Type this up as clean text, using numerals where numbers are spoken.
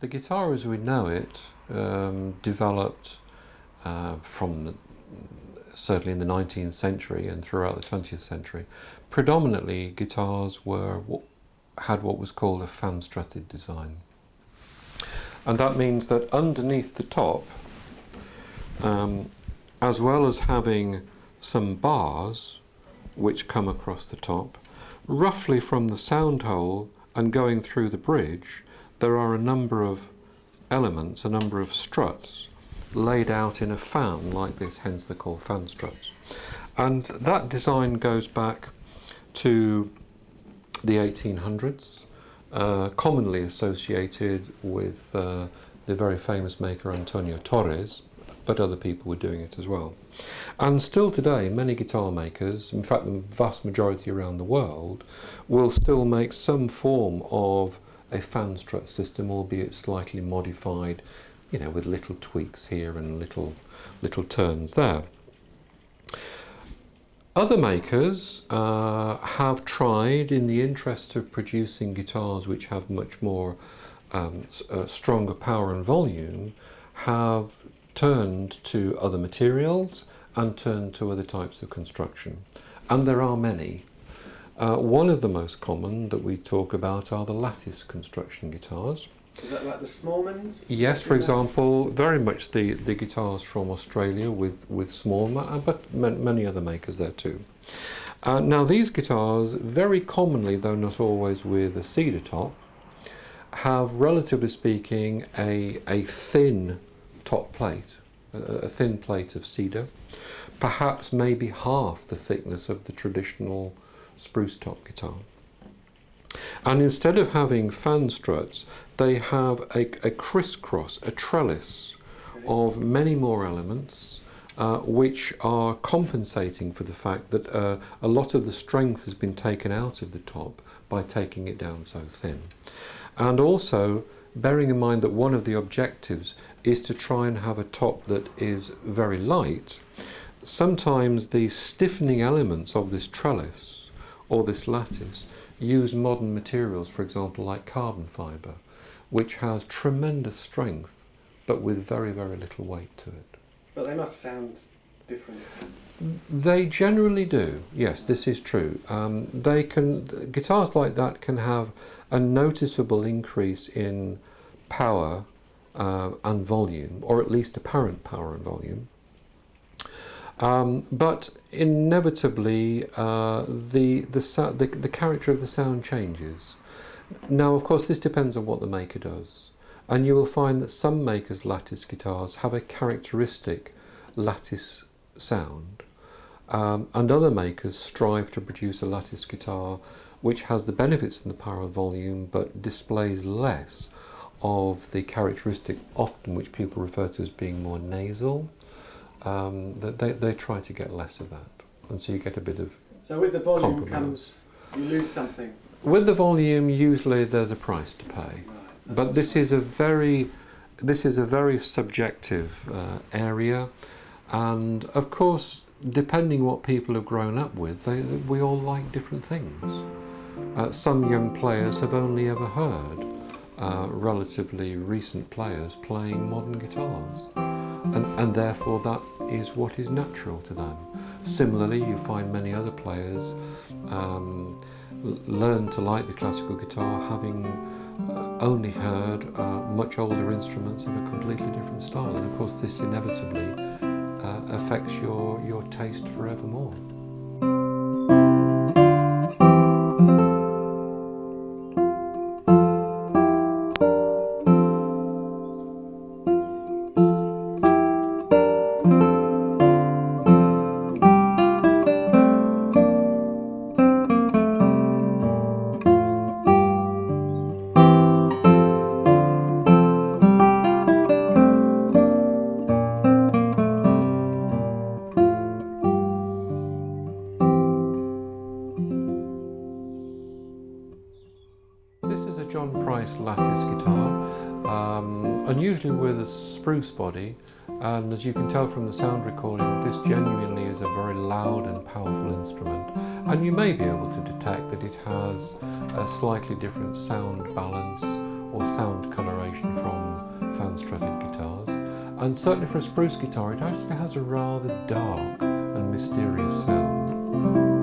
The guitar as we know it developed certainly in the 19th century and throughout the 20th century. Predominantly guitars had what was called a fan-strutted design. And that means that underneath the top, as well as having some bars which come across the top, roughly from the sound hole and going through the bridge, there are a number of elements, a number of struts laid out in a fan like this, hence they're called fan struts. And that design goes back to the 1800s, commonly associated with the very famous maker Antonio Torres, but other people were doing it as well. And still today, many guitar makers, in fact the vast majority around the world, will still make some form of a fan strut system, albeit slightly modified, you know, with little tweaks here and little turns there. Other makers have tried, in the interest of producing guitars which have much more stronger power and volume, have turned to other materials and turned to other types of construction. And there are many. One of the most common that we talk about are the lattice construction guitars. Is that like the Smallmans? Yes, for example, very much the guitars from Australia with Smallman, but many other makers there too. Now these guitars, very commonly, though not always with a cedar top, have, relatively speaking, a thin top plate, a thin plate of cedar, perhaps maybe half the thickness of the traditional spruce top guitar. And instead of having fan struts, they have a crisscross, a trellis of many more elements which are compensating for the fact that a lot of the strength has been taken out of the top by taking it down so thin. And also, bearing in mind that one of the objectives is to try and have a top that is very light, sometimes the stiffening elements of this trellis or this lattice use modern materials, for example, like carbon fibre, which has tremendous strength, but with very, very little weight to it. But they must sound different. They generally do, yes, this is true. Guitars like that can have a noticeable increase in power and volume, or at least apparent power and volume. But inevitably, the character of the sound changes. Now, of course, this depends on what the maker does. And you will find that some makers' lattice guitars have a characteristic lattice sound. And other makers strive to produce a lattice guitar which has the benefits and the power of volume, but displays less of the characteristic, often which people refer to as being more nasal. They try to get less of that, and so you get a bit of So with the volume compromise. you lose something. With the volume, usually there's a price to pay, Right. but this is a very subjective area, and of course, depending what people have grown up with, we all like different things. Some young players have only ever heard relatively recent players playing modern guitars. And therefore that is what is natural to them. Similarly, you find many other players learn to like the classical guitar having only heard much older instruments of a completely different style. And of course this inevitably affects your taste forevermore. This is a John Price lattice guitar, unusually with a spruce body, and as you can tell from the sound recording, this genuinely is a very loud and powerful instrument, and you may be able to detect that it has a slightly different sound balance or sound coloration from fan-strutted guitars. And certainly for a spruce guitar, it actually has a rather dark and mysterious sound.